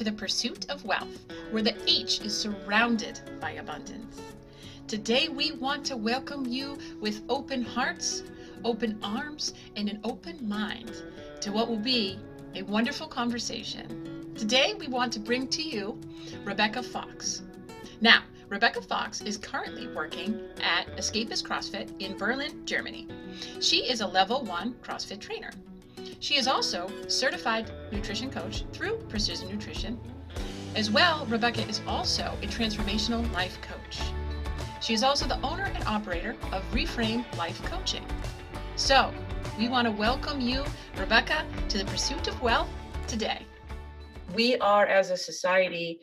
to the Pursuit of Wealth, where the H is surrounded by abundance. Today, we want to welcome you with open hearts, open arms, and an open mind to what will be a wonderful conversation. Today, we want to bring to you Rebecca Fox. Now, Rebecca Fox is currently working at Escapist CrossFit in Berlin, Germany. She is a level 1 CrossFit trainer. She is also certified nutrition coach through Precision Nutrition. As well, Rebecca is also a transformational life coach. She is also the owner and operator of Reframe Life Coaching. So, we want to welcome you, Rebecca, to the Pursuit of Wealth today. We are, as a society,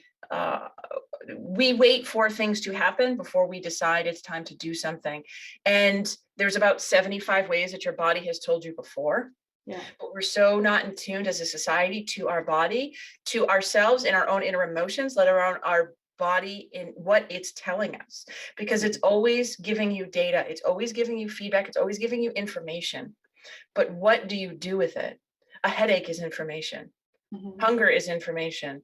we wait for things to happen before we decide it's time to do something. And there's about 75 ways that your body has told you before. Yeah. But we're so not in tune as a society to our body, to ourselves and our own inner emotions, let alone our body in what it's telling us, because it's always giving you data, it's always giving you feedback, it's always giving you information. But what do you do with it? A headache is information. Mm-hmm. Hunger is information.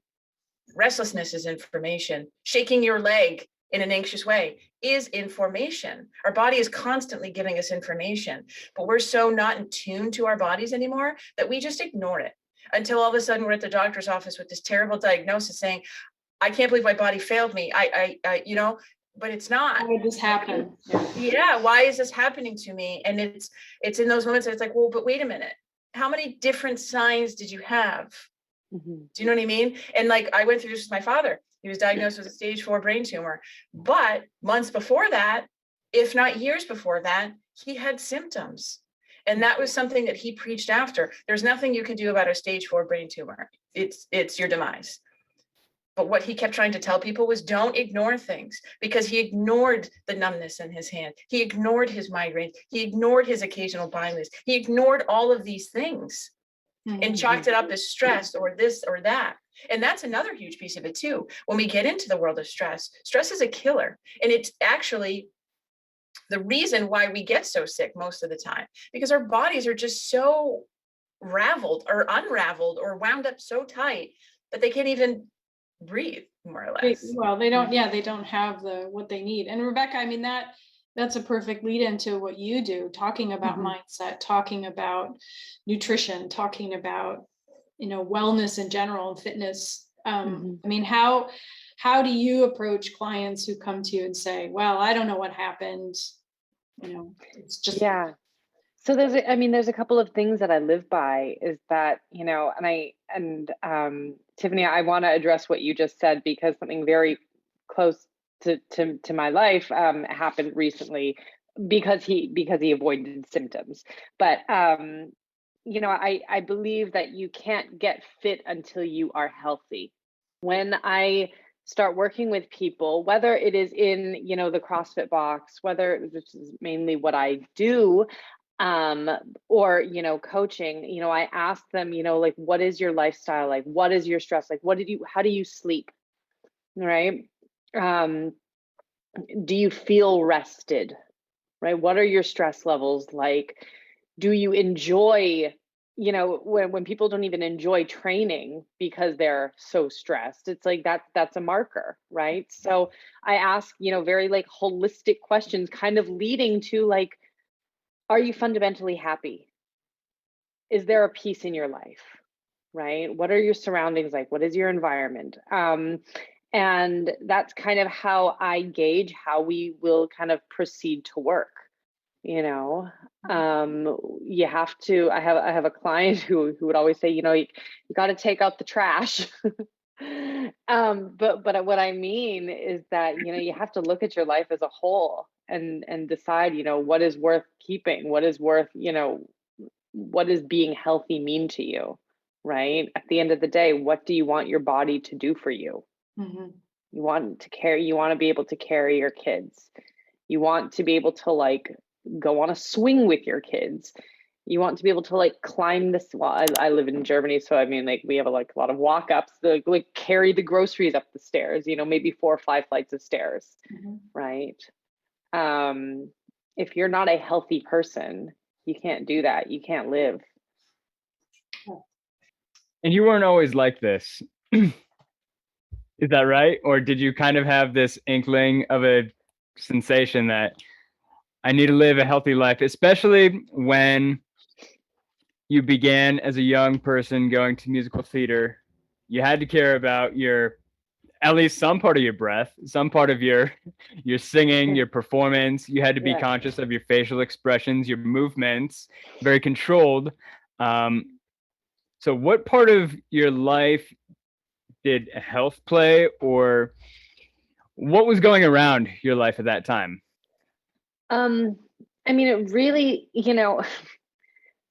Restlessness is information. Shaking your leg in an anxious way is information. Our body is constantly giving us information, but we're so not in tune to our bodies anymore that we just ignore it until all of a sudden we're at the doctor's office with this terrible diagnosis saying, I can't believe my body failed me. But it's not. Why did this happen? Yeah. Why is this happening to me? And it's in those moments that it's like, well, but wait a minute. How many different signs did you have? Mm-hmm. Do you know what I mean? And like, I went through this with my father. He was diagnosed with a stage 4 brain tumor. But months before that, if not years before that, he had symptoms. And that was something that he preached after. There's nothing you can do about a stage 4 brain tumor. It's your demise. But what he kept trying to tell people was don't ignore things, because he ignored the numbness in his hand. He ignored his migraines. He ignored his occasional blindness. He ignored all of these things and chalked it up as stress or this or that. And that's another huge piece of it too. When we get into the world of stress, stress is a killer. And it's actually the reason why we get so sick most of the time, because our bodies are just so raveled or unraveled or wound up so tight that they can't even breathe, more or less. They don't have what they need. And Rebecca, I mean, that's a perfect lead into what you do, talking about mindset, talking about nutrition, talking about, wellness in general and fitness. I mean, how do you approach clients who come to you and say, well, I don't know what happened, it's just. Yeah. So there's a couple of things that I live by is that, Tiffany, I want to address what you just said, because something very close to my life happened recently because he avoided symptoms. But I believe that you can't get fit until you are healthy. When I start working with people, whether it is in the CrossFit box, which is mainly what I do, or coaching, I ask them, like, what is your lifestyle like? What is your stress like? How do you sleep? Right? Do you feel rested? Right? What are your stress levels like? Do you enjoy, when people don't even enjoy training because they're so stressed, it's like that's a marker, right? So I ask, very like holistic questions, kind of leading to like, are you fundamentally happy? Is there a peace in your life, right? What are your surroundings like? What is your environment? And that's kind of how I gauge how we will kind of proceed to work. You have to, I have a client who would always say, you got to take out the trash. But what I mean is that, you have to look at your life as a whole and decide, what is worth keeping, what is worth, what does being healthy mean to you, right? At the end of the day, what do you want your body to do for you? You want to be able to carry your kids. You want to be able to like go on a swing with your kids. You want to be able to like climb this. Well, I live in Germany, so I mean, like we have a lot of walk ups, like carry the groceries up the stairs, maybe 4 or 5 flights of stairs, right? If you're not a healthy person, you can't do that. You can't live. And you weren't always like this. Is that right? Or did you kind of have this inkling of a sensation that I need to live a healthy life, especially when you began as a young person going to musical theater? You had to care about your, at least some part of your breath, some part of your singing, your performance. You had to be Yeah. conscious of your facial expressions, your movements, very controlled. So what part of your life did health play, or what was going around your life at that time? I mean, it really, so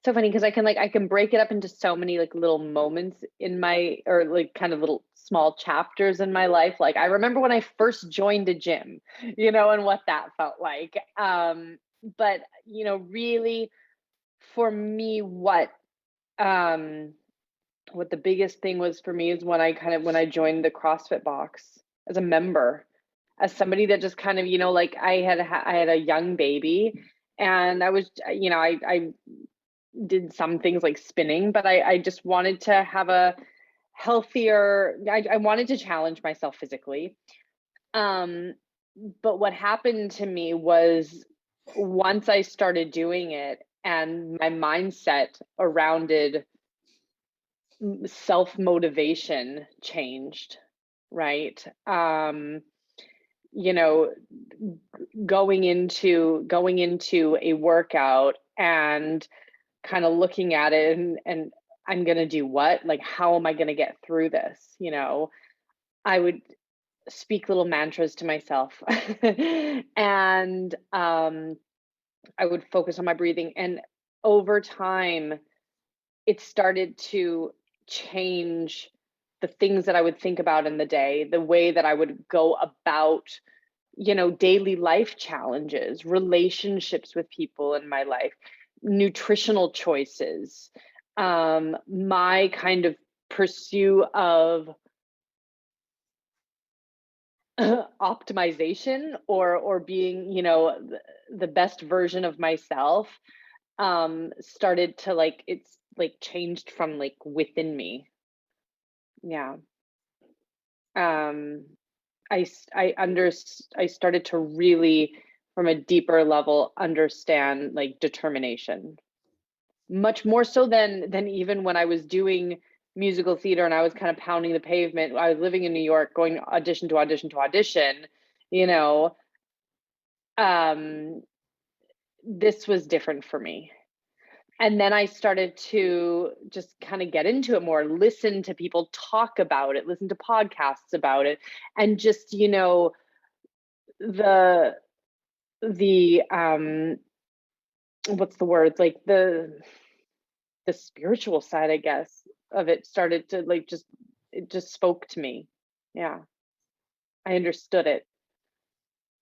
funny because I can break it up into so many like little moments in my, or like kind of little small chapters in my life. Like I remember when I first joined a gym, and what that felt like. But really for me, what the biggest thing was for me is when I joined the CrossFit box as a member, as somebody that just kind of, like I had a young baby, and I was, I did some things like spinning, but I just wanted to have a healthier, I wanted to challenge myself physically. But what happened to me was once I started doing it and my mindset around it, self-motivation changed, right? You know, going into a workout and kind of looking at it and I'm gonna do what? Like, how am I gonna get through this? I would speak little mantras to myself and I would focus on my breathing. And over time, it started to change the things that I would think about in the day, the way that I would go about, daily life challenges, relationships with people in my life, nutritional choices, my kind of pursuit of optimization or being, the best version of myself, started to like, it's like changed from like within me. Yeah. Um, I started to really, from a deeper level, understand like determination, much more so than even when I was doing musical theater and I was kind of pounding the pavement. I was living in New York, going audition to audition to audition, you know. Um, this was different for me. And then I started to just kind of get into it more, listen to people talk about it, listen to podcasts about it, and just, the what's the word? Like the spiritual side, I guess, of it started to like it just spoke to me. Yeah. I understood it.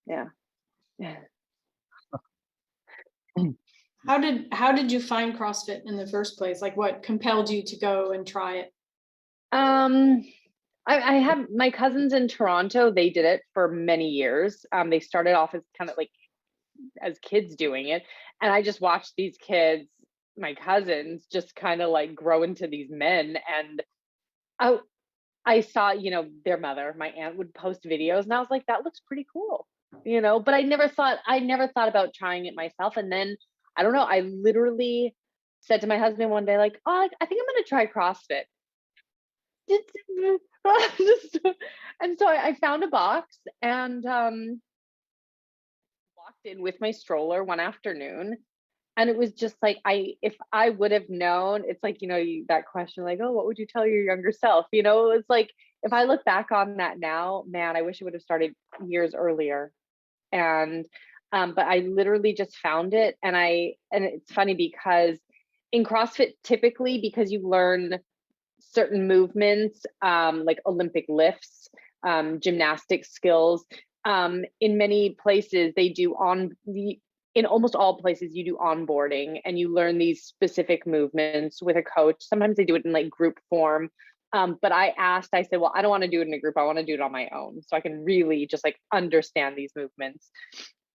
Yeah. How did you find CrossFit in the first place? Like what compelled you to go and try it? Um, I have my cousins in Toronto, they did it for many years. They started off as kind of like as kids doing it. And I just watched these kids, my cousins, just kind of like grow into these men. And I I saw, their mother, my aunt would post videos and I was like, that looks pretty cool, but I never thought about trying it myself. And then I don't know, I literally said to my husband one day, like, oh, I think I'm gonna try CrossFit. Just- and so I found a box and walked in with my stroller one afternoon. And it was just like, if I would have known, it's like, that question, like, oh, what would you tell your younger self? It's like, if I look back on that now, man, I wish I would have started years earlier. And, but I literally just found it. And it's funny because in CrossFit, typically, because you learn certain movements, like Olympic lifts, gymnastic skills, in many places they do in almost all places you do onboarding and you learn these specific movements with a coach. Sometimes they do it in like group form. But I said, well, I don't want to do it in a group. I want to do it on my own so I can really just like understand these movements.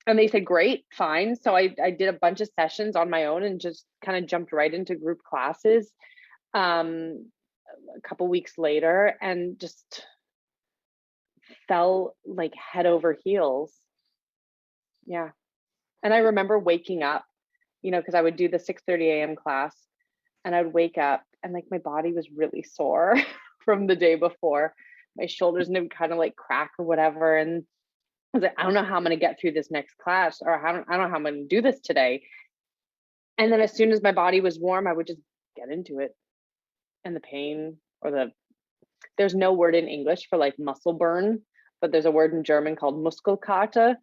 And they said, great, fine. So I did a bunch of sessions on my own and just kind of jumped right into group classes. A couple weeks later and just fell like head over heels. Yeah. And I remember waking up, because I would do the 6:30 a.m. class, and I'd wake up and like my body was really sore from the day before. My shoulders would kind of like crack or whatever. And I was like, I don't know how I'm going to get through this next class, or I don't know how I'm going to do this today. And then as soon as my body was warm, I would just get into it. And the pain there's no word in English for like muscle burn, but there's a word in German called Muskelkater.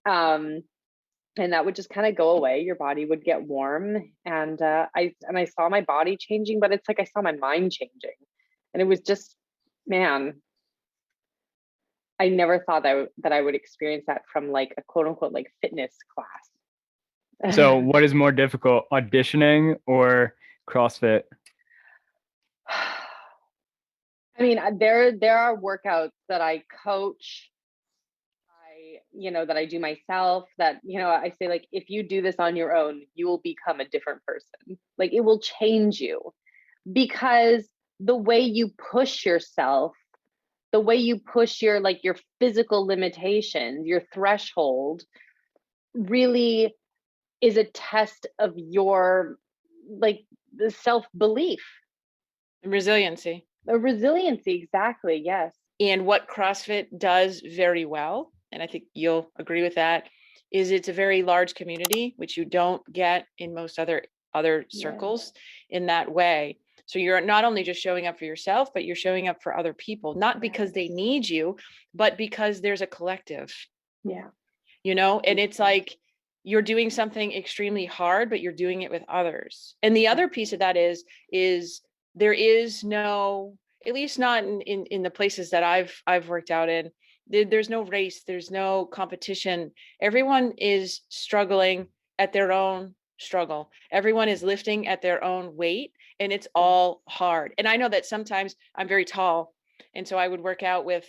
And that would just kind of go away. Your body would get warm. And I saw my body changing, but it's like I saw my mind changing. And it was just, man, I never thought that I would experience that from like a quote unquote like fitness class. So what is more difficult, auditioning or CrossFit? I mean, there are workouts that I coach, that I do myself, that, I say like, if you do this on your own, you will become a different person. Like it will change you, because the way you push yourself, the way you push your physical limitations, your threshold, really is a test of your the self-belief. Resiliency. A resiliency, exactly, yes. And what CrossFit does very well, and I think you'll agree with that, is it's a very large community, which you don't get in most other circles in that way. So you're not only just showing up for yourself, but you're showing up for other people, not because they need you, but because there's a collective. Yeah. And it's like you're doing something extremely hard, but you're doing it with others. And the other piece of that is there is no, at least not in the places that I've worked out in, there's no race, there's no competition. Everyone is struggling at their own struggle. Everyone is lifting at their own weight, and it's all hard. And I know that sometimes I'm very tall, and so I would work out with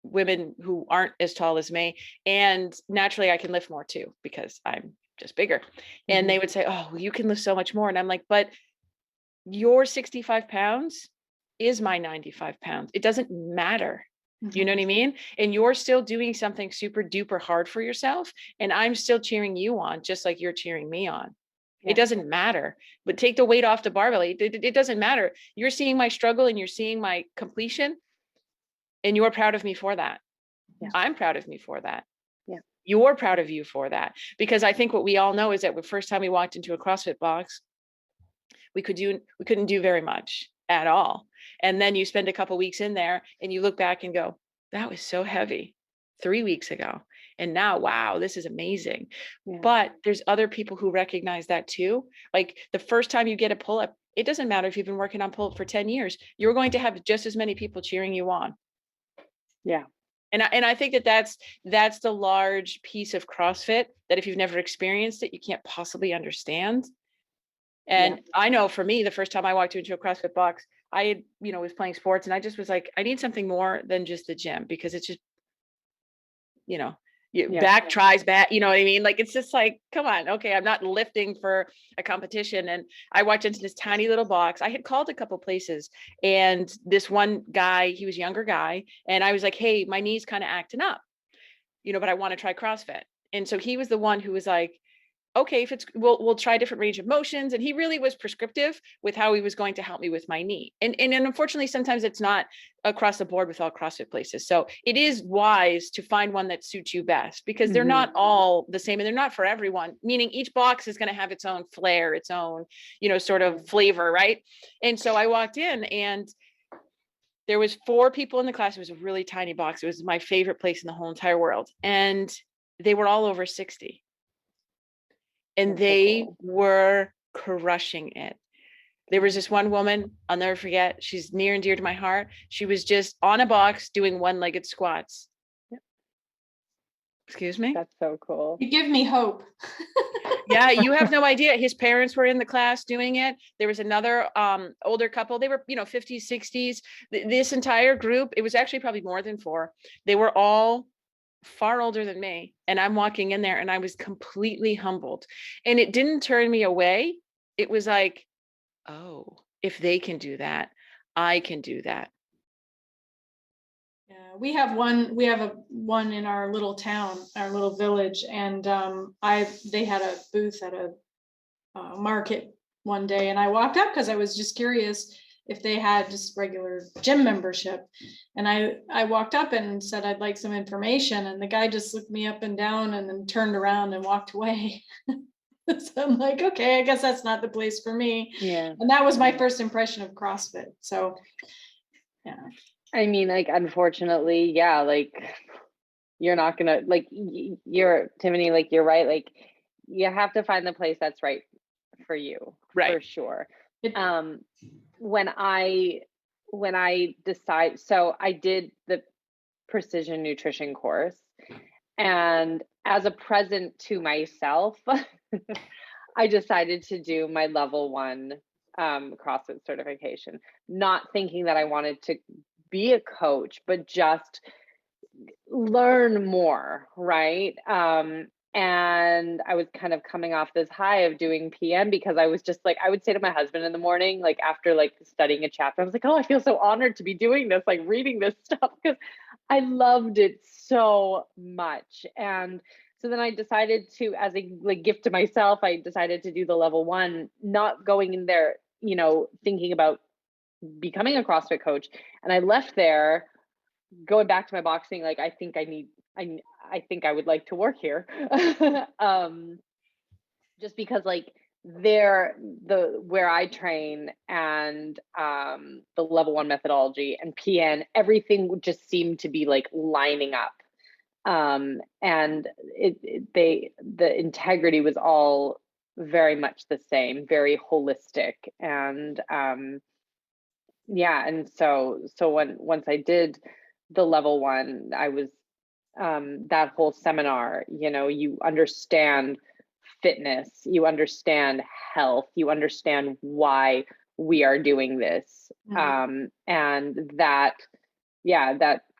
women who aren't as tall as me, and naturally I can lift more too because I'm just bigger. And they would say, oh, you can lift so much more. And I'm like, but your 65 pounds is my 95 pounds. It doesn't matter. You know what I mean? And you're still doing something super duper hard for yourself, and I'm still cheering you on, just like you're cheering me on. Yeah. It doesn't matter. But take the weight off the barbell. It doesn't matter. You're seeing my struggle and you're seeing my completion, and you're proud of me for that. Yeah. I'm proud of me for that. Yeah. You're proud of you for that. Because I think what we all know is that the first time we walked into a CrossFit box, we couldn't do very much at all. And then you spend a couple of weeks in there and you look back and go, that was so heavy 3 weeks ago. And now, wow, this is amazing. Yeah. But there's other people who recognize that too. Like the first time you get a pull-up, it doesn't matter if you've been working on pull-up for 10 years, you're going to have just as many people cheering you on. Yeah. And I think that's the large piece of CrossFit that if you've never experienced it, you can't possibly understand. And yeah. I know for me, the first time I walked into a CrossFit box, I had, was playing sports, and I just was like, I need something more than just the gym, because it's just, back, tries, back, you know what I mean? Like, it's just like, come on. Okay. I'm not lifting for a competition. And I walked into this tiny little box. I had called a couple places, and this one guy, he was a younger guy. And I was like, hey, my knee's kind of acting up, but I want to try CrossFit. And so he was the one who was like, okay, if we'll try a different range of motions. And he really was prescriptive with how he was going to help me with my knee. And unfortunately, sometimes it's not across the board with all CrossFit places. So it is wise to find one that suits you best, because they're not all the same, and they're not for everyone, meaning each box is going to have its own flair, its own, sort of flavor. Right. And so I walked in, and there was 4 people in the class. It was a really tiny box. It was my favorite place in the whole entire world. And they were all over 60. And they were crushing it. There was this one woman, I'll never forget. She's near and dear to my heart. She was just on a box doing one-legged squats. Yep. Excuse me? That's so cool. You give me hope. Yeah, you have no idea. His parents were in the class doing it. There was another older couple. They were, 50s, 60s. This entire group, it was actually probably more than 4. They were all far older than me, and I'm walking in there, and I was completely humbled. And it didn't turn me away. It was like, oh, if they can do that, I can do that. Yeah, We have one in our little town, our little village, and they had a booth at a market one day, and I walked up because I was just curious if they had just regular gym membership. And I walked up and said I'd like some information, and the guy just looked me up and down and then turned around and walked away. So I'm like, okay, I guess that's not the place for me. Yeah. And that was my first impression of CrossFit. So yeah. I mean, like, unfortunately, yeah, like, you're not gonna, like, you're, Tiffany, like, you're right. Like, you have to find the place that's right for you, Right. for sure. It- When I decide, so I did the precision nutrition course, and as a present to myself, I decided to do my level 1 CrossFit certification, not thinking that I wanted to be a coach, but just learn more, right? And I was kind of coming off this high of doing PM, because I was just like, I would say to my husband in the morning, like after like studying a chapter, I was like, oh, I feel so honored to be doing this, like reading this stuff, because I loved it so much. And so then I decided to, as a like gift to myself, I decided to do the level 1, not going in there, you know, thinking about becoming a CrossFit coach. And I left there going back to my boxing, like, I think I would like to work here. Just because like where I train, and the level 1 methodology and PN, everything would just seem to be like lining up. And the integrity was all very much the same, very holistic. And yeah, and so once I did the level 1, I was that whole seminar, you know, you understand fitness, you understand health, you understand why we are doing this. And that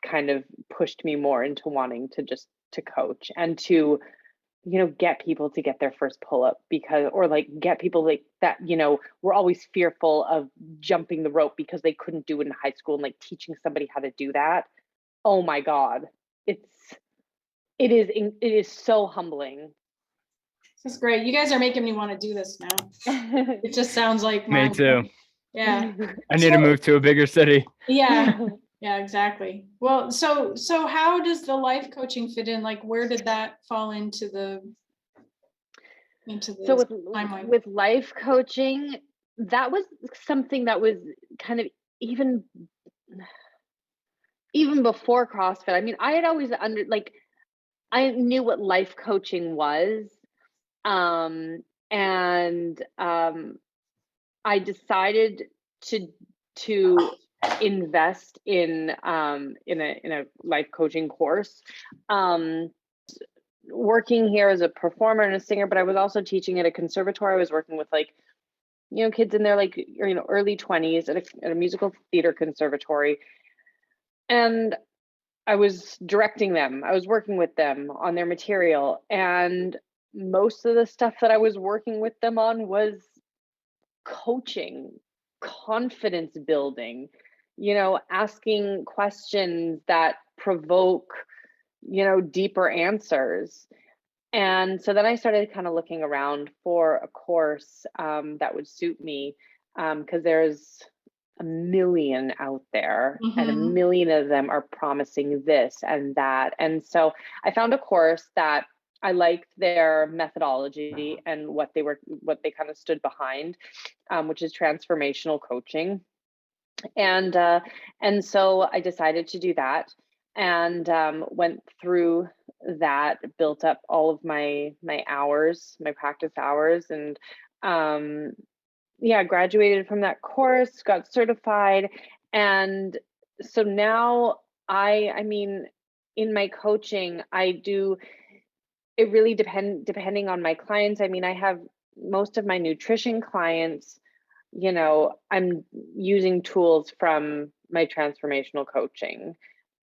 kind of pushed me more into wanting to coach, and to, you know, get people to get their first pull-up, because, or like get people like that, you know, we're always fearful of jumping the rope because they couldn't do it in high school, and like teaching somebody how to do that. Oh my God. It is so humbling. This is great. You guys are making me want to do this now. It just sounds like Me too. Yeah. I need to move to a bigger city. Yeah. Yeah, exactly. Well, so how does the life coaching fit in? Like, where did that fall into the So timeline? with life coaching, that was something that was kind of even before CrossFit. I mean, I had always I knew what life coaching was. And I decided to invest in a life coaching course. Working here as a performer and a singer, but I was also teaching at a conservatory. I was working with like, you know, kids in their like, you know, early 20s at a musical theater conservatory. And I was directing them. I was working with them on their material. And most of the stuff that I was working with them on was coaching, confidence building, you know, asking questions that provoke, you know, deeper answers. And so then I started kind of looking around for a course that would suit me, because there's a million out there, and a million of them are promising this and that. And so I found a course that I liked their methodology and what they kind of stood behind, which is transformational coaching. And so I decided to do that, and went through that, built up all of my hours, my practice hours, and graduated from that course, got certified. And so now I mean, in my coaching, I do, it really depending on my clients. I mean, I have most of my nutrition clients, you know, I'm using tools from my transformational coaching.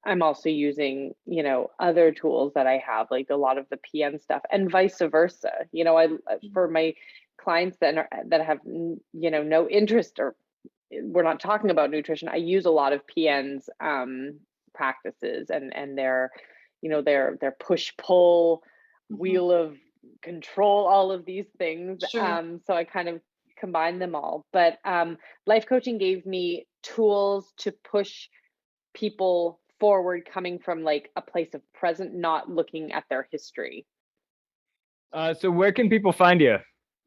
I'm also using, you know, other tools that I have, like a lot of the PN stuff, and vice versa. You know, for my clients that have, you know, no interest, or we're not talking about nutrition, I use a lot of PN's practices and their, their push pull wheel of control, all of these things. Sure. So I kind of combine them all. But life coaching gave me tools to push people forward, coming from like a place of present, not looking at their history. So where can people find you,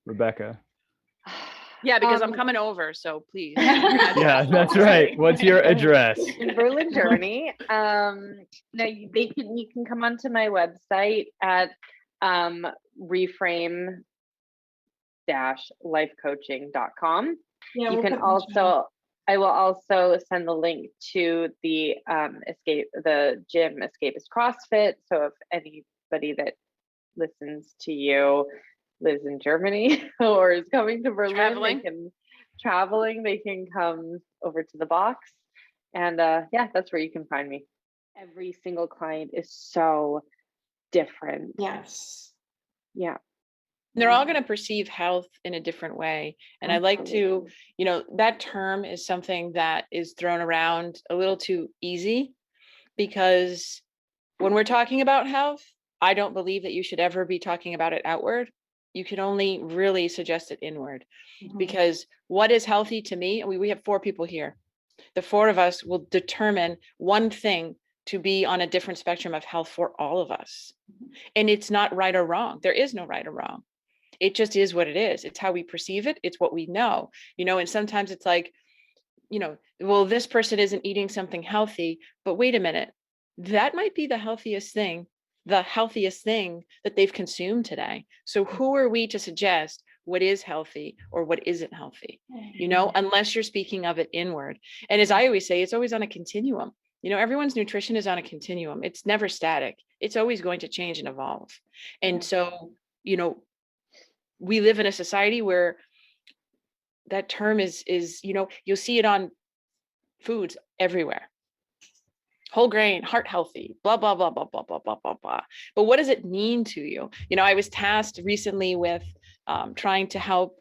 Rebecca? Yeah, because I'm coming over, so please. Yeah, that's right. What's your address? In Berlin, Germany. Now you can come onto my website at reframe-lifecoaching.com. Yeah, You we'll can put it in the show. also, I will also send the link to the gym Escapist CrossFit. So if anybody that listens to you lives in Germany or is coming to Berlin, they can come over to the box. And yeah, that's where you can find me. Every single client is so different. Yes. Yeah. They're all going to perceive health in a different way. And I like to, that term is something that is thrown around a little too easy, because when we're talking about health, I don't believe that you should ever be talking about it outward. You can only really suggest it inward, because what is healthy to me, we have 4 people here. The 4 of us will determine one thing to be on a different spectrum of health for all of us. And it's not right or wrong. There is no right or wrong. It just is what it is. It's how we perceive it. It's what we know, and sometimes it's like, well, this person isn't eating something healthy, but wait a minute, that might be the healthiest thing that they've consumed today. So who are we to suggest what is healthy or what isn't healthy, unless you're speaking of it inward. And as I always say, it's always on a continuum. Everyone's nutrition is on a continuum. It's never static. It's always going to change and evolve. And so, we live in a society where that term is, you'll see it on foods everywhere. Whole grain, heart healthy, blah, blah, blah, blah, blah, blah, blah, blah, blah. But what does it mean to you? I was tasked recently with trying to help,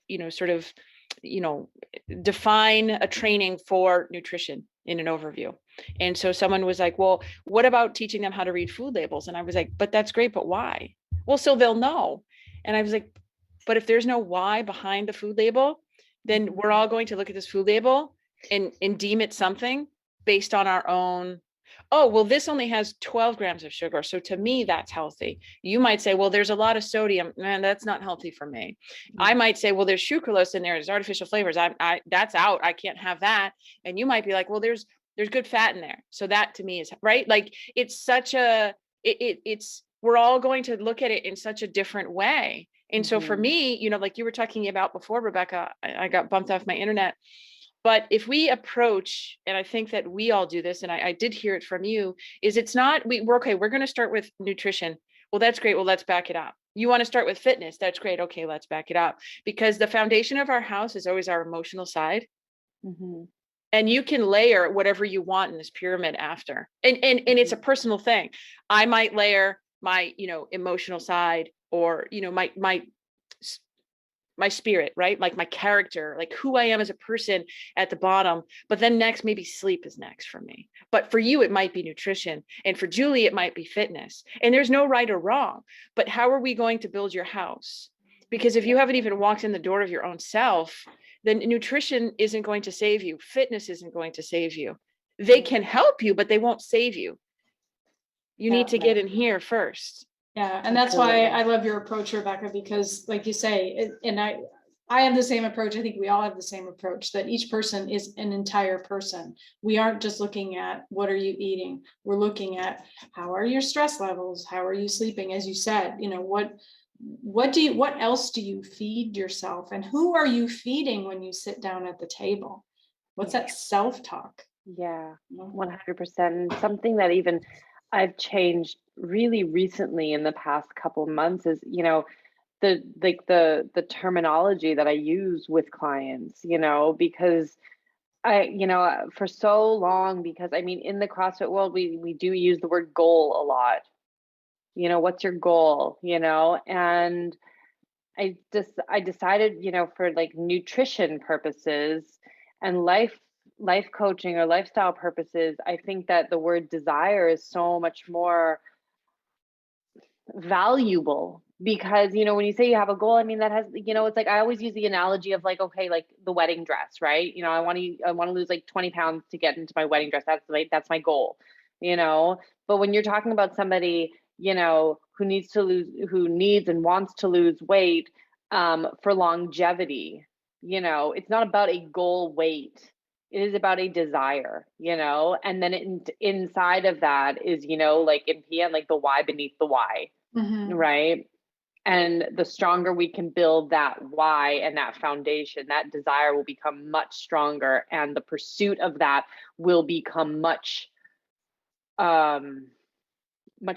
define a training for nutrition in an overview. And so someone was like, well, what about teaching them how to read food labels? And I was like, but that's great, but why? Well, so they'll know. And I was like, but if there's no why behind the food label, then we're all going to look at this food label and deem it something based on our own. Oh, well, this only has 12 grams of sugar, so to me, that's healthy. You might say, well, there's a lot of sodium. Man, that's not healthy for me. I might say, well, there's sucralose in there. There's artificial flavors. That's out. I can't have that. And you might be like, well, there's good fat in there. So that to me is right. Like it's such we're all going to look at it in such a different way. And so for me, like you were talking about before, Rebecca, I got bumped off my internet. But if we approach, and I think that we all do this, and I did hear it from you, is it's not, we're okay, we're going to start with nutrition. Well, that's great. Well, let's back it up. You want to start with fitness. That's great. Okay, let's back it up. Because the foundation of our house is always our emotional side. And you can layer whatever you want in this pyramid after. And it's a personal thing. I might layer my, emotional side, or, my spirit, right? Like my character, like who I am as a person at the bottom. But then next, maybe sleep is next for me. But for you, it might be nutrition. And for Julie, it might be fitness. And there's no right or wrong. But how are we going to build your house? Because if you haven't even walked in the door of your own self, then nutrition isn't going to save you. Fitness isn't going to save you. They can help you, but they won't save you. You need to get in here first. Yeah, and that's why I love your approach, Rebecca, because like you say, and I have the same approach. I think we all have the same approach, that each person is an entire person. We aren't just looking at what are you eating. We're looking at how are your stress levels? How are you sleeping? As you said, what else do you feed yourself, and who are you feeding when you sit down at the table? What's that self-talk? Yeah, 100%. Something that even I've changed really recently in the past couple of months is, the terminology that I use with clients, because for so long, because I mean, in the CrossFit world, we do use the word goal a lot. What's your goal? And I decided, for like nutrition purposes and life life coaching or lifestyle purposes, I think that the word desire is so much more valuable, because when you say you have a goal, I mean, that has, it's like, I always use the analogy of like, okay, like the wedding dress, right? I want to lose like 20 pounds to get into my wedding dress. That's my goal. But when you're talking about somebody who needs and wants to lose weight for longevity, it's not about a goal weight. It is about a desire, and then inside of that is, like in PN, like the why beneath the why, right? And the stronger we can build that why and that foundation, that desire will become much stronger, and the pursuit of that will become much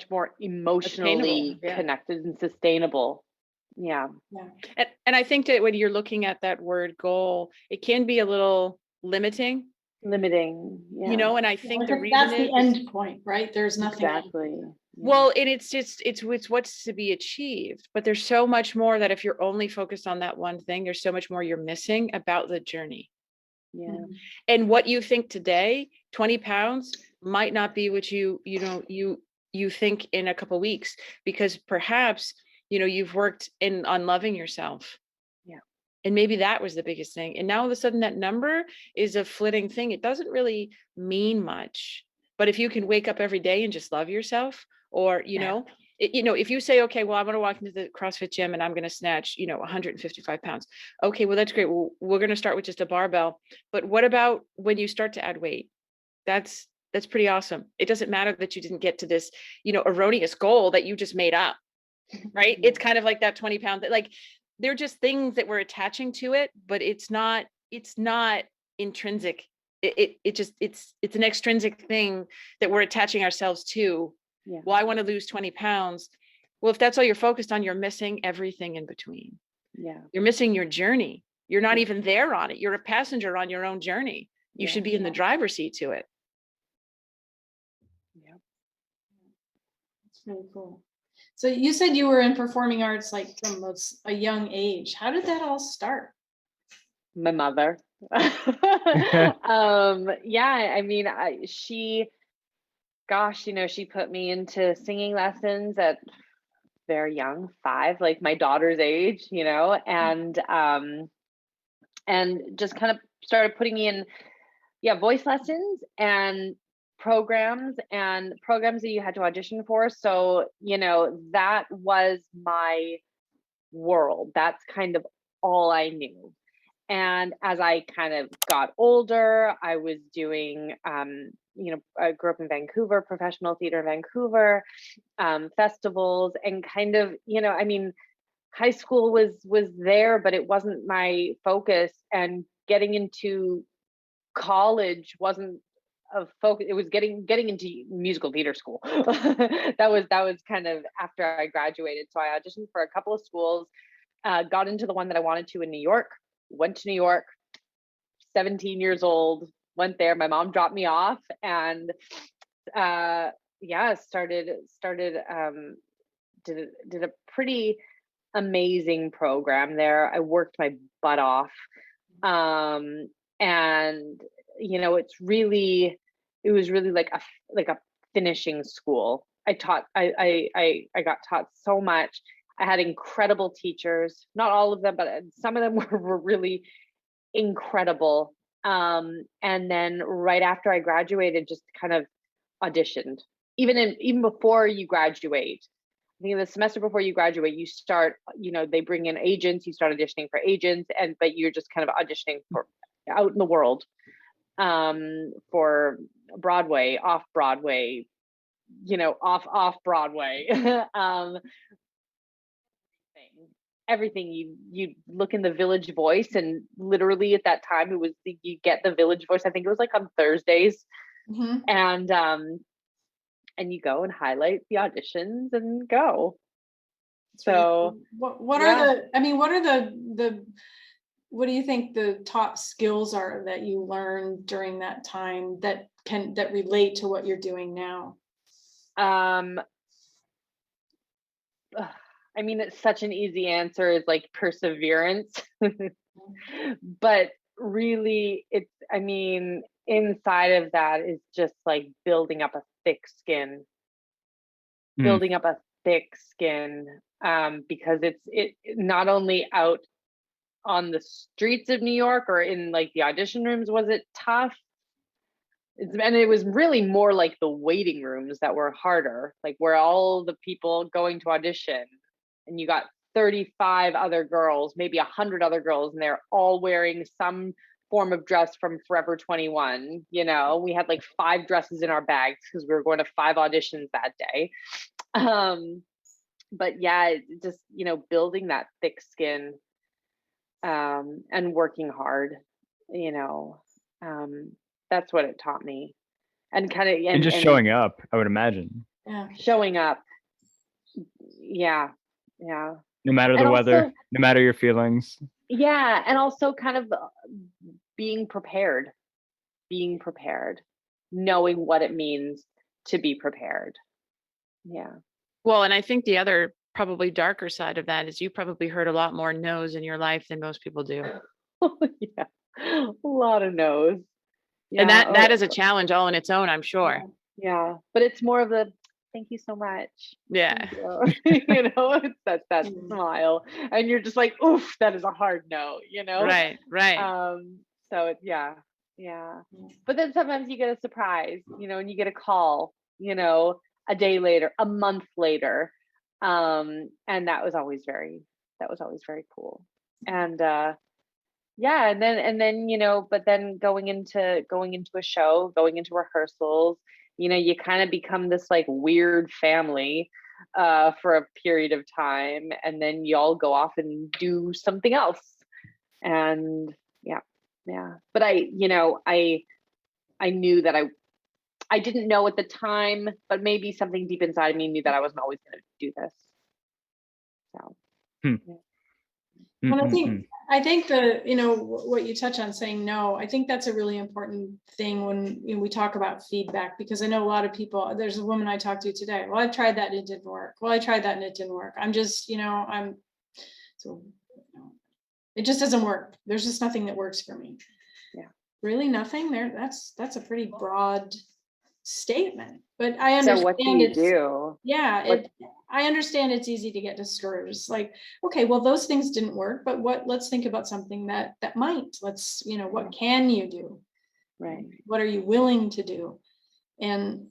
more emotionally yeah. connected and sustainable. Yeah. And I think that when you're looking at that word goal, it can be a little limiting, Yeah. and I think the reason that's the end point, right? There's nothing. Exactly. Well, and it's what's to be achieved, but there's so much more that if you're only focused on that one thing, there's so much more you're missing about the journey. Yeah. And what you think today, 20 pounds might not be what you think in a couple of weeks, because perhaps, you've worked on loving yourself. Yeah. And maybe that was the biggest thing. And now all of a sudden that number is a flitting thing. It doesn't really mean much, but if you can wake up every day and just love yourself, or, if you say, okay, well, I'm going to walk into the CrossFit gym and I'm going to snatch, 155 pounds. Okay, well, that's great. Well, we're going to start with just a barbell. But what about when you start to add weight? That's pretty awesome. It doesn't matter that you didn't get to this, erroneous goal that you just made up, right? It's kind of like that 20 pound, like they're just things that we're attaching to it, but it's not intrinsic. It's an extrinsic thing that we're attaching ourselves to. Yeah. Well, I want to lose 20 pounds. Well, if that's all you're focused on, you're missing everything in between. Yeah. You're missing your journey. You're not even there on it. You're a passenger on your own journey. You should be in the driver's seat to it. Yeah. It's really cool. So you said you were in performing arts like from a young age. How did that all start? My mother. Yeah, I mean, she put me into singing lessons at very young, 5, like my daughter's age, and just kind of started putting me in, voice lessons and programs that you had to audition for. So, that was my world. That's kind of all I knew. And as I kind of got older, I was doing, I grew up in Vancouver, professional theater in Vancouver, festivals, and kind of, I mean, high school was there, but it wasn't my focus. And getting into college wasn't a focus. It was getting into musical theater school. that was kind of after I graduated. So I auditioned for a couple of schools, got into the one that I wanted to in New York. Went to New York, 17 years old, went there. My mom dropped me off, and did a pretty amazing program there. I worked my butt off. And it was really like a finishing school. I got taught so much. I had incredible teachers, not all of them, but some of them were really incredible. And then right after I graduated, just kind of auditioned. Even before you graduate, I think the semester before you graduate, you start, they bring in agents, you start auditioning for agents, but you're just kind of auditioning for out in the world, for Broadway, off Broadway, off Broadway. Everything. You look in the Village Voice, and literally at that time you get the Village Voice. I think it was like on Thursdays, and you go and highlight the auditions and go. So what do you think the top skills are that you learned during that time that relate to what you're doing now? I mean, it's such an easy answer, is like perseverance. But really, inside of that is just like building up a thick skin, Mm. building up a thick skin, because it not only out on the streets of New York or in like the audition rooms was it tough. And it was really more like the waiting rooms that were harder, like where all the people going to audition and you got 35 other girls, maybe 100 other girls, and they're all wearing some form of dress from Forever 21. You know, we had like 5 dresses in our bags because we were going to 5 auditions that day. But yeah, just, you know, building that thick skin, and working hard, you know, that's what it taught me. And kind of, And just showing up, I would imagine. Yeah. showing up. Yeah. No matter And the weather, also- no matter your feelings. Yeah. And also kind of being prepared, knowing what it means to be prepared. Yeah. Well, and I think the other probably darker side of that is you probably heard a lot more no's in your life than most people do. Yeah. A lot of no's. And Yeah. that is a challenge all in its own, I'm sure. Yeah. But it's more of the thank you so much. Yeah. Thank you. You know, it's that Mm. smile. And you're just like, oof, that is a hard no, you know? Right. So yeah. But then sometimes you get a surprise, you know, and you get a call, you know, a day later, a month later. And that was always very cool. And yeah, and then, you know, but then going into a show, going into rehearsals, you know, you kind of become this like weird family for a period of time, and then you all go off and do something else. And yeah. But I knew that I didn't know at the time, but maybe something deep inside of me knew that I wasn't always going to do this. So. Well, Mm-mm-mm. I think the, you know, what you touch on saying no, I think that's a really important thing when, you know, we talk about feedback, because I know a lot of people, there's a woman I talked to today. Well, I tried that and it didn't work. Well, I tried that and it didn't work. I'm just, you know, it just doesn't work. There's just nothing that works for me. Yeah. Really nothing there. That's a pretty broad statement, but I So understand. what do you do? Yeah, I understand it's easy to get discouraged. Like, okay, well, those things didn't work, but let's think about something that might. Let's, you know, what can you do? Right. What are you willing to do? And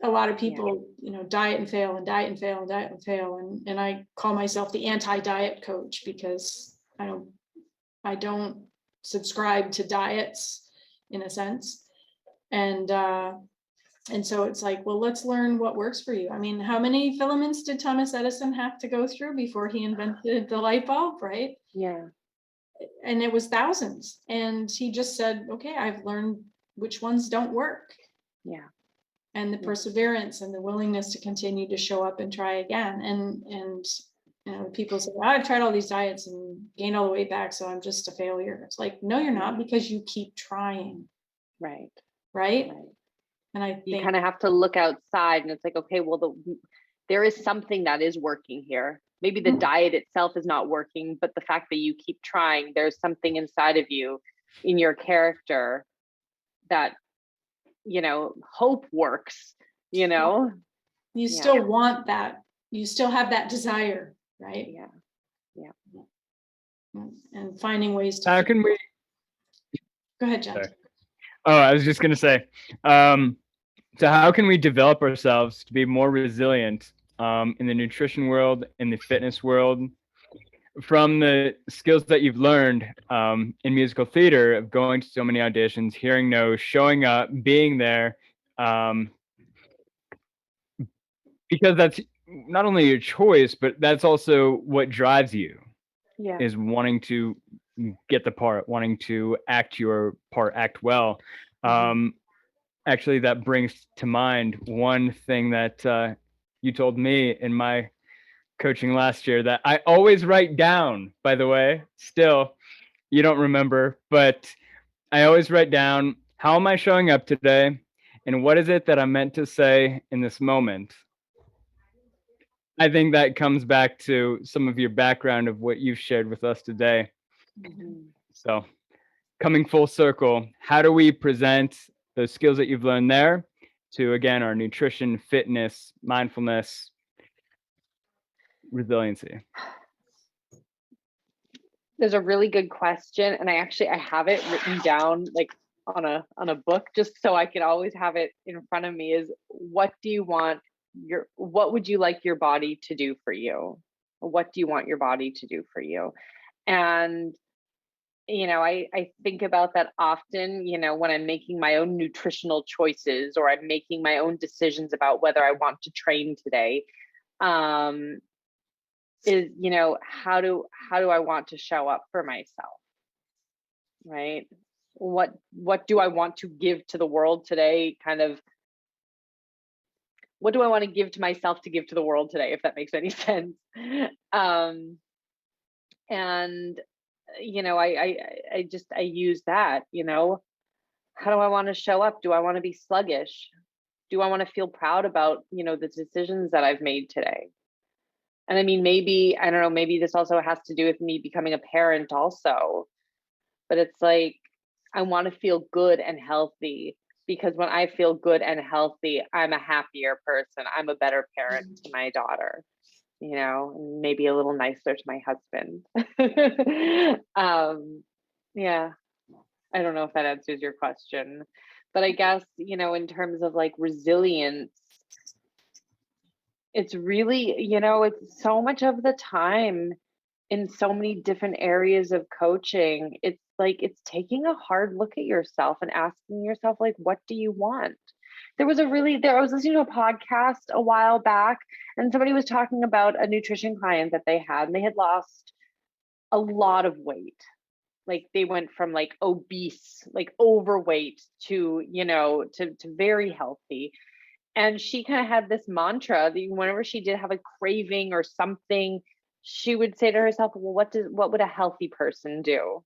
a lot of people, you know, diet and fail and diet and fail and diet and fail. And I call myself the anti-diet coach because I don't subscribe to diets in a sense. And so it's like, well, let's learn what works for you. I mean, how many filaments did Thomas Edison have to go through before he invented the light bulb, right? Yeah. And it was thousands. And he just said, okay, I've learned which ones don't work. Yeah. And the perseverance and the willingness to continue to show up and try again. And you know, people say, oh, I've tried all these diets and gained all the weight back, so I'm just a failure. It's like, no, you're not, because you keep trying. Right. Right. And I think You kind of have to look outside, and it's like, okay, well, there is something that is working here. Maybe the diet itself is not working, but the fact that you keep trying, there's something inside of you, in your character, that, you know, hope works, you know? you still want that. You still have that desire, right? Yeah. And finding ways to. How can we? Go ahead, Jen. Sorry. Oh, I was just gonna say. So how can we develop ourselves to be more resilient in the nutrition world, in the fitness world, from the skills that you've learned in musical theater of going to so many auditions, hearing no, showing up, being there, because that's not only your choice, but that's also what drives you. Yeah. Is wanting to get the part, wanting to act your part, act well. Actually, that brings to mind one thing that you told me in my coaching last year that I always write down, by the way. Still, you don't remember, but I always write down, how am I showing up today? And what is it that I'm meant to say in this moment? I think that comes back to some of your background of what you've shared with us today. So coming full circle, how do we present those skills that you've learned there to, again, our nutrition, fitness, mindfulness, resiliency? There's a really good question, and I have it written down like on a book, just so I can always have it in front of me. Is what would you like your body to do for you? What do you want your body to do for you? And I think about that often, when I'm making my own nutritional choices, or I'm making my own decisions about whether I want to train today. Is, how do I want to show up for myself? Right? What do I want to give to the world today? Kind of, what do I want to give to myself to give to the world today, if that makes any sense? And I use that, how do I want to show up? Do I want to be sluggish? Do I want to feel proud about, the decisions that I've made today? And I mean, maybe, I don't know, maybe this also has to do with me becoming a parent also, but it's like, I want to feel good and healthy, because when I feel good and healthy, I'm a happier person. I'm a better parent to my daughter, maybe a little nicer to my husband. Yeah, I don't know if that answers your question, but I guess, in terms of like resilience, it's really, it's so much of the time in so many different areas of coaching. It's like, it's taking a hard look at yourself and asking yourself, like, what do you want? I was listening to a podcast a while back, and somebody was talking about a nutrition client that they had, and they had lost a lot of weight. Like, they went from like obese, like overweight to, to very healthy. And she kind of had this mantra that whenever she did have a craving or something, she would say to herself, well, what would a healthy person do?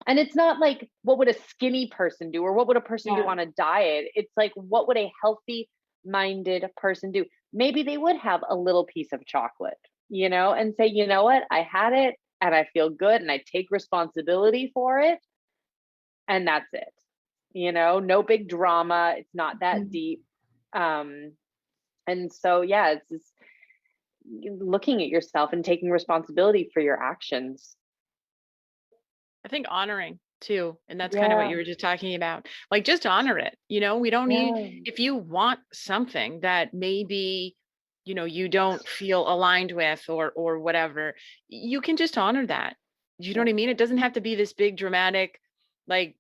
And it's not like, what would a skinny person do, or what would a person do on a diet? It's like, what would a healthy minded person do? Maybe they would have a little piece of chocolate, and say, you know what, I had it and I feel good and I take responsibility for it. And that's it. No big drama. It's not that deep. And so, yeah, it's just looking at yourself and taking responsibility for your actions. I think honoring too. And that's kind of what you were just talking about. Like, just honor it. We don't need, if you want something that maybe, you don't feel aligned with, or whatever, you can just honor that. You know what I mean? It doesn't have to be this big dramatic, like,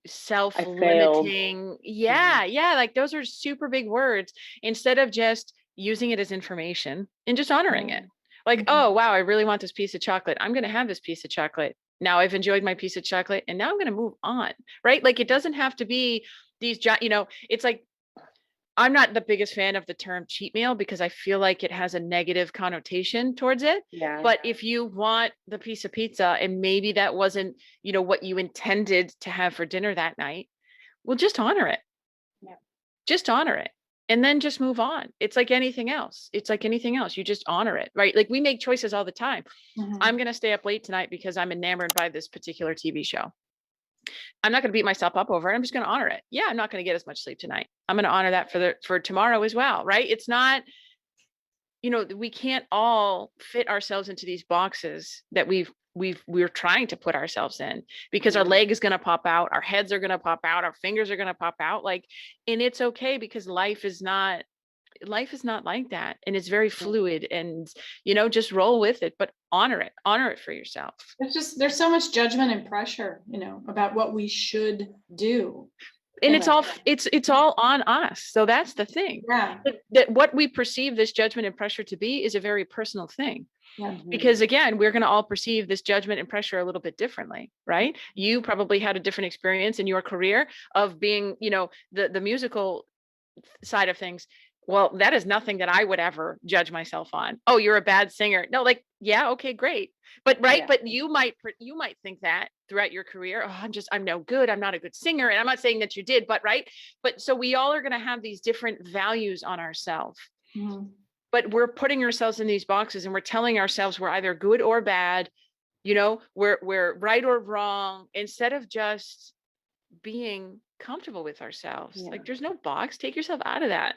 self-limiting. Yeah. Like, those are super big words, instead of just using it as information and just honoring it. Like, oh, wow, I really want this piece of chocolate. I'm going to have this piece of chocolate. Now I've enjoyed my piece of chocolate, and now I'm going to move on. Right. Like, it doesn't have to be these, it's like, I'm not the biggest fan of the term cheat meal, because I feel like it has a negative connotation towards it. Yeah. But if you want the piece of pizza and maybe that wasn't, what you intended to have for dinner that night, well, just honor it. Yeah. Just honor it. And then just move on. It's like anything else. You just honor it, right? Like, we make choices all the time. I'm going to stay up late tonight because I'm enamored by this particular TV show. I'm not going to beat myself up over it. I'm just going to honor it. Yeah, I'm not going to get as much sleep tonight. I'm going to honor that for tomorrow as well, right? It's not, we can't all fit ourselves into these boxes that we're trying to put ourselves in, because our leg is going to pop out, our heads are going to pop out, our fingers are going to pop out, like, and it's okay, because life is not like that, and it's very fluid, and just roll with it, but honor it for yourself. There's so much judgment and pressure, about what we should do, and it's all on us. So that's the thing. Yeah. That what we perceive this judgment and pressure to be is a very personal thing. Yeah. Because again, we're going to all perceive this judgment and pressure a little bit differently, right? You probably had a different experience in your career of being, the musical side of things. Well, that is nothing that I would ever judge myself on. Oh, you're a bad singer. No, like, yeah, okay, great. But right. Yeah. But you might think that throughout your career, oh, I'm no good. I'm not a good singer. And I'm not saying that you did, but right. But so we all are going to have these different values on ourselves. But we're putting ourselves in these boxes, and we're telling ourselves we're either good or bad You know, we're right or wrong, instead of just being comfortable with ourselves. Yeah. Like, there's no box. Take yourself out of that.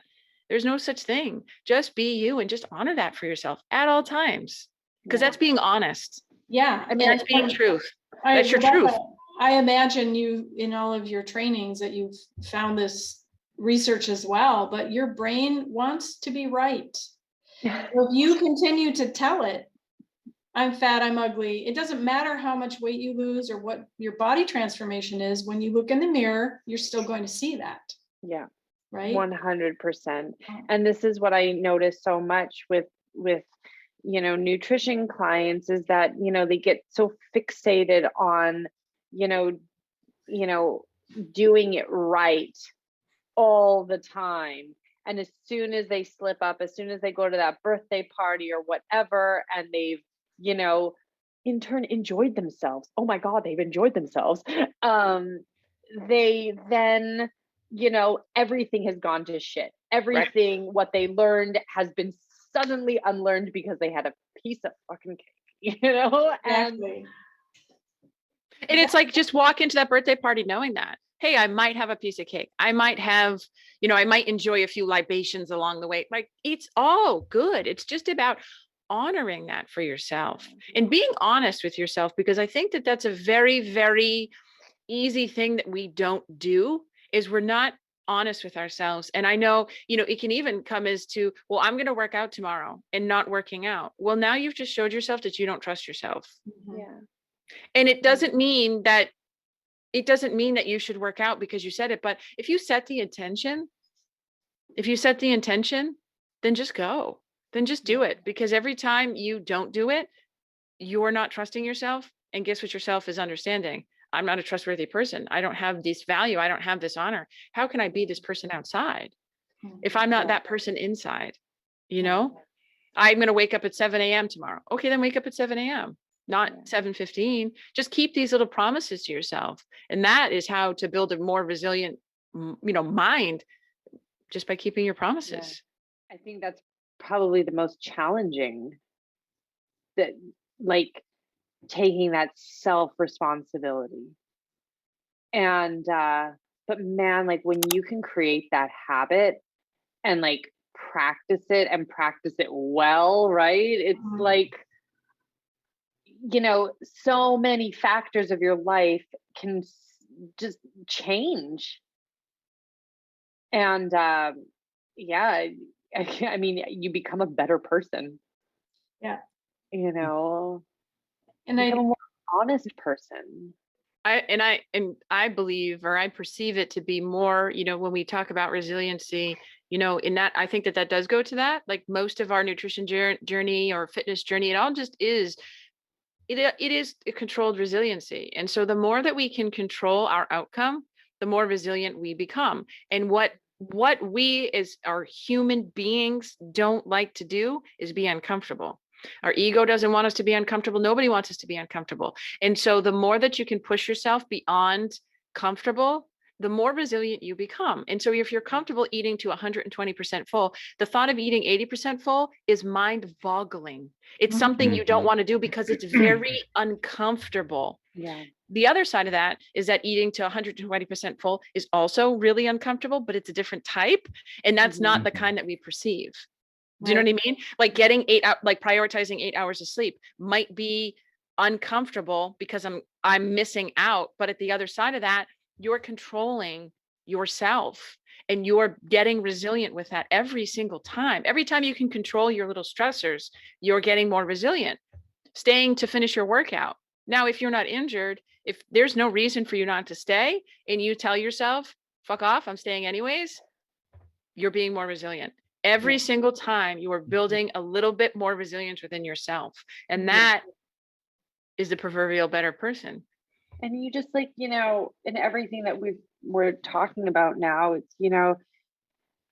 There's no such thing. Just be you, and just honor that for yourself at all times. Because Yeah. that's being honest. Yeah. I mean, that's being and truth. I, That's your Rebecca, truth. I imagine you, in all of your trainings, that you've found this research as well, but your brain wants to be right. So if you continue to tell it, I'm fat, I'm ugly, it doesn't matter how much weight you lose or what your body transformation is, when you look in the mirror, you're still going to see that, Yeah. right? 100%. Oh. And this is what I notice so much with nutrition clients, is that they get so fixated on you know doing it right all the time, and as soon as they slip up, as soon as they go to that birthday party or whatever, and they've in turn enjoyed themselves, oh my god, they've enjoyed themselves, they then everything has gone to shit. Everything what they learned has been suddenly unlearned because they had a piece of fucking cake, and Exactly. And it's like, just walk into that birthday party knowing that, hey, I might have a piece of cake. I might have, I might enjoy a few libations along the way. Like, it's all good. It's just about honoring that for yourself and being honest with yourself, because I think that that's a very, very easy thing that we don't do, is we're not honest with ourselves. And I know, it can even come as to, well, I'm going to work out tomorrow, and not working out. Well, now you've just showed yourself that you don't trust yourself. Mhm. yeah And it doesn't mean that you should work out because you said it, but if you set the intention, then just go, then just do it. Because every time you don't do it, you're not trusting yourself. And guess what yourself is understanding? I'm not a trustworthy person. I don't have this value. I don't have this honor. How can I be this person outside if I'm not that person inside? I'm going to wake up at 7 a.m. tomorrow. Okay, then wake up at 7 a.m., not 7:15. Just keep these little promises to yourself. And that is how to build a more resilient, mind, just by keeping your promises. I think that's probably the most challenging, that like taking that self responsibility. And but man, like when you can create that habit and like practice it well, right? It's Mhm. like so many factors of your life can just change. And yeah, I mean, you become a better person. Yeah. And I become a more honest person. I believe, or I perceive it to be more, when we talk about resiliency, in that, I think that does go to that. Like, most of our nutrition journey or fitness journey, it all just is, it is a controlled resiliency. And so the more that we can control our outcome, the more resilient we become. And what we as our human beings don't like to do is be uncomfortable. Our ego doesn't want us to be uncomfortable. Nobody wants us to be uncomfortable. And so the more that you can push yourself beyond comfortable, the more resilient you become. And so if you're comfortable eating to 120% full, the thought of eating 80% full is mind-boggling. It's something you don't want to do because it's very uncomfortable. Yeah. The other side of that is that eating to 120% full is also really uncomfortable, but it's a different type. And that's not the kind that we perceive. Do you know what I mean? Like getting prioritizing 8 hours of sleep might be uncomfortable because I'm missing out. But at the other side of that, you're controlling yourself and you're getting resilient with that every single time. Every time you can control your little stressors, you're getting more resilient. Staying to finish your workout. Now, if you're not injured, if there's no reason for you not to stay, and you tell yourself, fuck off, I'm staying anyways, you're being more resilient. Every single time you are building a little bit more resilience within yourself. And that is the proverbial better person. And you just like, in everything that we're talking about now, it's,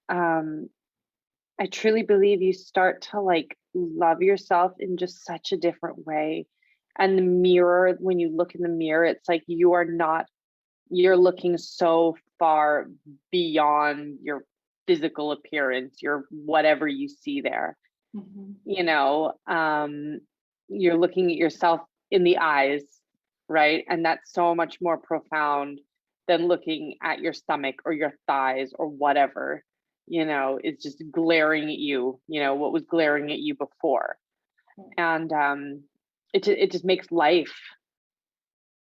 I truly believe you start to like love yourself in just such a different way. And the mirror, when you look in the mirror, it's like you're looking so far beyond your physical appearance, your whatever you see there. Mhm. You're looking at yourself in the eyes, right? And that's so much more profound than looking at your stomach or your thighs or whatever, is just glaring at you, what was glaring at you before. And it just makes life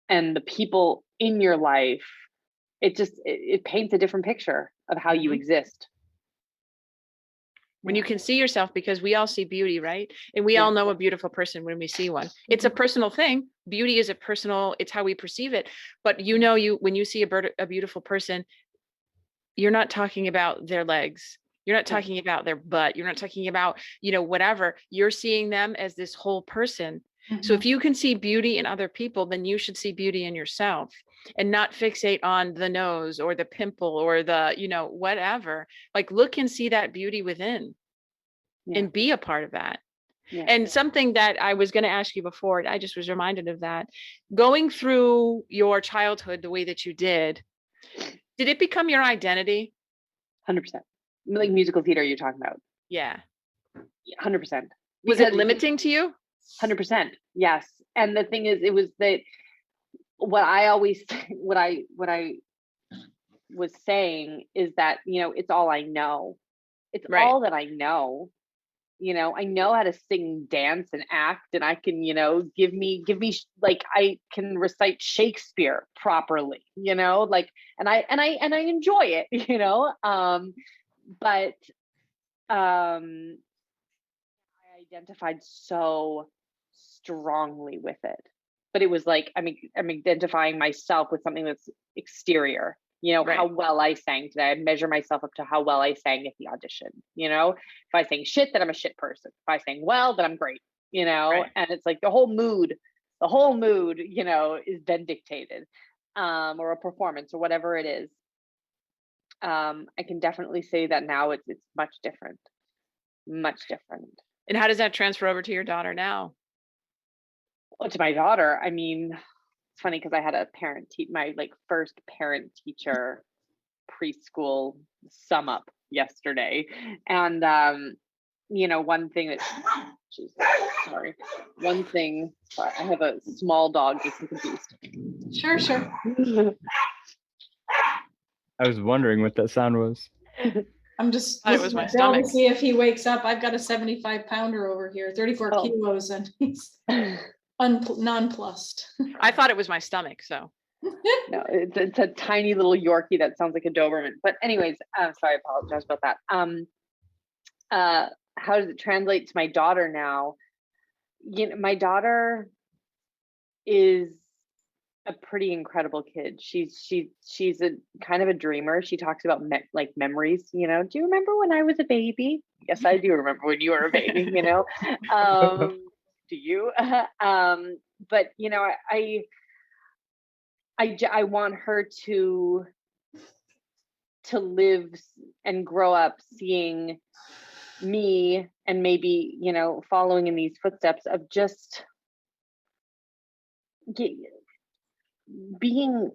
and the people in your life, it paints a different picture of how you exist. When you can see yourself, because we all see beauty, right? And we all know a beautiful person when we see one. It's a personal thing. Beauty is it's how we perceive it. But when you see a beautiful person, you're not talking about their legs. You're not talking about their butt. You're not talking about, whatever. You're seeing them as this whole person. So if you can see beauty in other people, then you should see beauty in yourself and not fixate on the nose or the pimple or the, whatever. Like, look and see that beauty within and be a part of that. Yeah. And something that I was going to ask you before, I just was reminded of that. Going through your childhood the way that you did it become your identity? 100%. Like musical theater you're talking about. Yeah. 100%. Was it limiting to you? 100%. Yes. And the thing is, it was that what I was saying is that, it's all I know. It's all that I know. I know how to sing, dance, and act, and I can, give me like I can recite Shakespeare properly, and I enjoy it, but I identified so strongly with it. But it was like I'm identifying myself with something that's exterior. How well I sang today. I measure myself up to how well I sang at the audition. If I sang shit, then I'm a shit person. If I sang well, then I'm great. And it's like the whole mood, is then dictated, or a performance or whatever it is. I can definitely say that now it's much different. And how does that transfer over to your daughter now? Well, to my daughter, it's funny because I had a my first parent teacher preschool sum up yesterday. And, one thing that, sorry, I have a small dog just confused. Sure. I was wondering what that sound was. I'm just Thought it was my listening to Bill stomach. to see if he wakes up. I've got a 75-pounder over here, 34 kilos, and he's nonplussed. I thought it was my stomach, so. No, it's a tiny little Yorkie that sounds like a Doberman. But anyways, sorry, I apologize about that. How does it translate to my daughter now? My daughter is a pretty incredible kid. She's a kind of a dreamer. She talks about memories. Do you remember when I was a baby? Yes, I do remember when you were a baby. Do you? But I want her to live and grow up seeing me and maybe, following in these footsteps of just being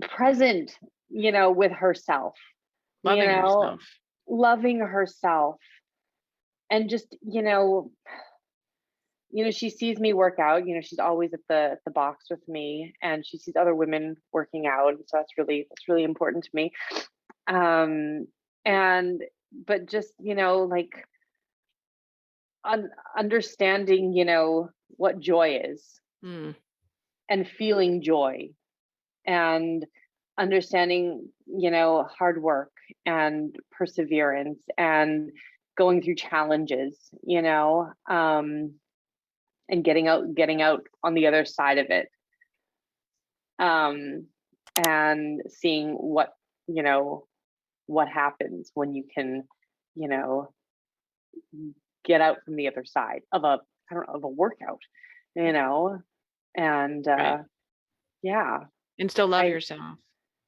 present, with herself, loving herself, and just, she sees me work out, she's always at the box with me, and she sees other women working out. So that's really important to me. But just, understanding, what joy is, and feeling joy, and understanding, hard work and perseverance and going through challenges, and getting out on the other side of it, and seeing what happens when you can, get out from the other side of a workout, and And still love yourself.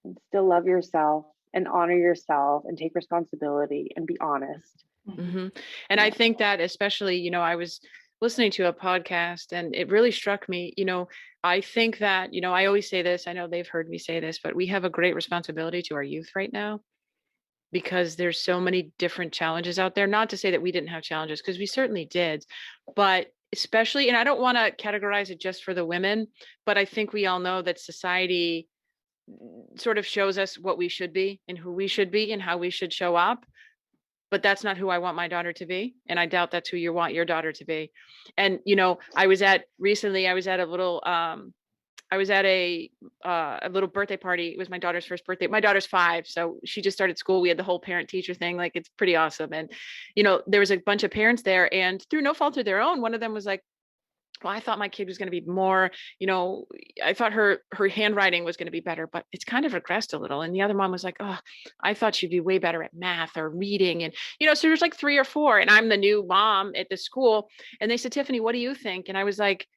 And still love yourself and honor yourself and take responsibility and be honest. Mm-hmm. And I think that especially, I was listening to a podcast and it really struck me, I think that, I always say this, I know they've heard me say this, but we have a great responsibility to our youth right now, because there's so many different challenges out there. Not to say that we didn't have challenges, because we certainly did, but especially, and I don't want to categorize it just for the women, but I think we all know that society sort of shows us what we should be and who we should be and how we should show up. But that's not who I want my daughter to be. And I doubt that's who you want your daughter to be. And, you know, recently I was at a little, a little birthday party. It was my daughter's first birthday. My daughter's 5, so she just started school. We had the whole parent teacher thing. Like, it's pretty awesome. And, you know, there was a bunch of parents there, and through no fault of their own, one of them was like, well, I thought my kid was going to be more, you know, I thought her handwriting was going to be better, but it's kind of regressed a little. And the other mom was like, oh, I thought she'd be way better at math or reading. And, you know, so there's like 3 or 4, and I'm the new mom at the school. And they said, Tiffany, what do you think? And I was like,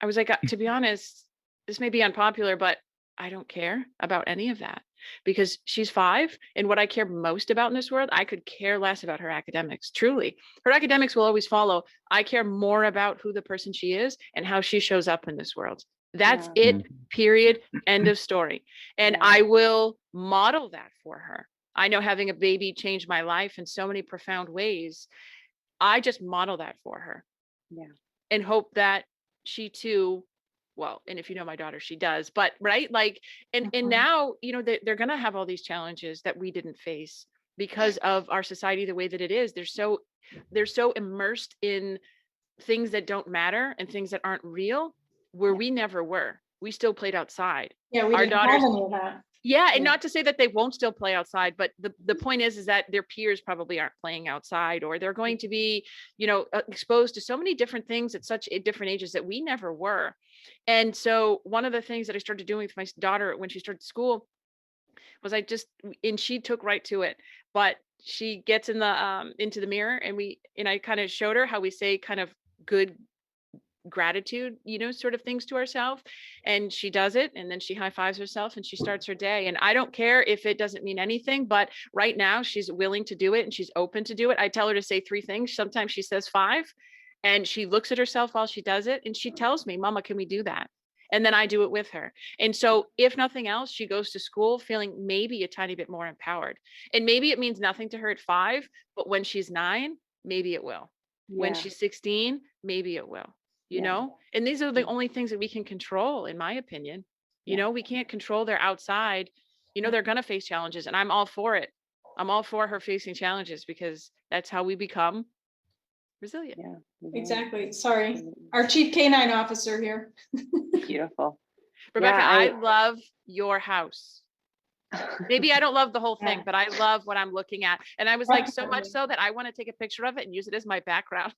to be honest, this may be unpopular, but I don't care about any of that, because she's 5. And what I care most about in this world, I could care less about her academics. Truly, her academics will always follow. I care more about who the person she is and how she shows up in this world. That's it, period, end of story. And I will model that for her. I know having a baby changed my life in so many profound ways. I just model that for her. And hope that she too, well, and if you know my daughter, she does, but right, like, and now, you know, they're going to have all these challenges that we didn't face because of our society the way that it is. They're so immersed in things that don't matter and things that aren't real, where we never were. We still played outside. Yeah, we Our didn't have daughters, any of that. yeah, and not to say that they won't still play outside, but the point is that their peers probably aren't playing outside, or they're going to be, you know, exposed to so many different things at such different ages that we never were. And so one of the things that I started doing with my daughter when she started school was and she took right to it, but she gets in the into the mirror, and I kind of showed her how we say kind of good gratitude, you know, sort of things to ourselves. And she does it, and then she high fives herself and she starts her day. And I don't care if it doesn't mean anything, but right now she's willing to do it and she's open to do it. I tell her to say 3 things. Sometimes she says 5, and she looks at herself while she does it, and she tells me, Mama, can we do that? And then I do it with her. And so if nothing else, she goes to school feeling maybe a tiny bit more empowered. And maybe it means nothing to her at 5, but when she's 9, maybe it will. When she's 16, maybe it will. You know, and these are the only things that we can control, in my opinion. You know, we can't control their outside. You know, they're going to face challenges, and I'm all for it. I'm all for her facing challenges, because that's how we become resilient. Exactly. Sorry. Our chief canine officer here. Beautiful. Rebecca, I love your house. Maybe I don't love the whole thing, but I love what I'm looking at. And I was like, so much so that I want to take a picture of it and use it as my background.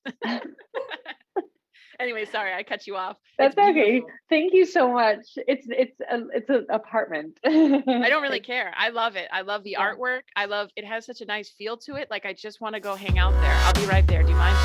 Anyway, sorry, I cut you off. That's okay. Thank you so much. It's an apartment. I don't really care. I love it. I love the artwork. It has such a nice feel to it. Like, I just want to go hang out there. I'll be right there. Do you mind?